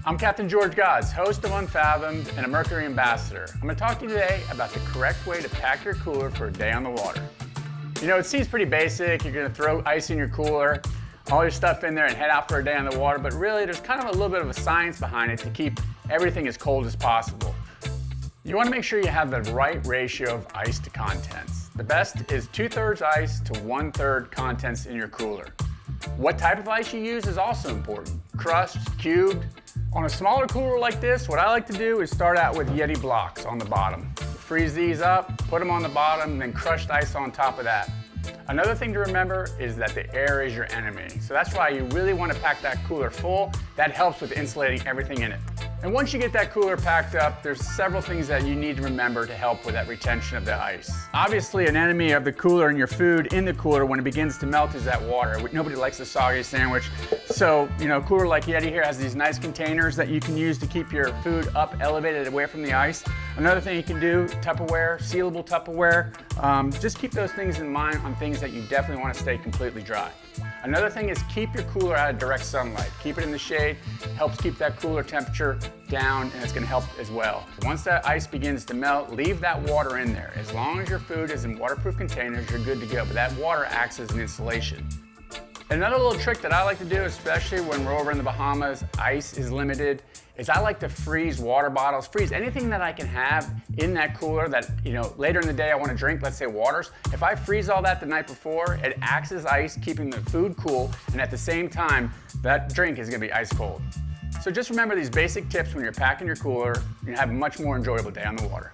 I'm Captain George Gozdz, host of Unfathomed and a Mercury ambassador. I'm going to talk to you today about the correct way to pack your cooler for a day on the water. You know, it seems pretty basic. You're going to throw ice in your cooler, all your stuff in there and head out for a day on the water, but really there's kind of a little bit of a science behind it to keep everything as cold as possible. You want to make sure you have the right ratio of ice to contents. The best is 2/3 ice to 1/3 contents in your cooler. What type of ice you use is also important. Crushed, cubed. On a smaller cooler like this, what I like to do is start out with YETI blocks on the bottom. Freeze these up, put them on the bottom, and then crushed ice on top of that. Another thing to remember is that the air is your enemy. So that's why you really want to pack that cooler full. That helps with insulating everything in it. And once you get that cooler packed up, there's several things that you need to remember to help with that retention of the ice. Obviously, an enemy of the cooler and your food in the cooler when it begins to melt is that water. Nobody likes a soggy sandwich. So, you know, a cooler like YETI here has these nice containers that you can use to keep your food up, elevated away from the ice. Another thing you can do, Tupperware, sealable Tupperware. Just keep those things in mind on things that you definitely want to stay completely dry. Another thing is keep your cooler out of direct sunlight. Keep it in the shade, helps keep that cooler temperature down, and it's going to help as well. Once that ice begins to melt, leave that water in there. As long as your food is in waterproof containers, you're good to go, but that water acts as an insulation. Another little trick that I like to do, especially when we're over in the Bahamas, ice is limited, is I like to freeze water bottles, freeze anything that I can have in that cooler that, you know, later in the day I want to drink, let's say waters. If I freeze all that the night before, it acts as ice, keeping the food cool, and at the same time, that drink is going to be ice cold. So just remember these basic tips when you're packing your cooler, you're going to have a much more enjoyable day on the water.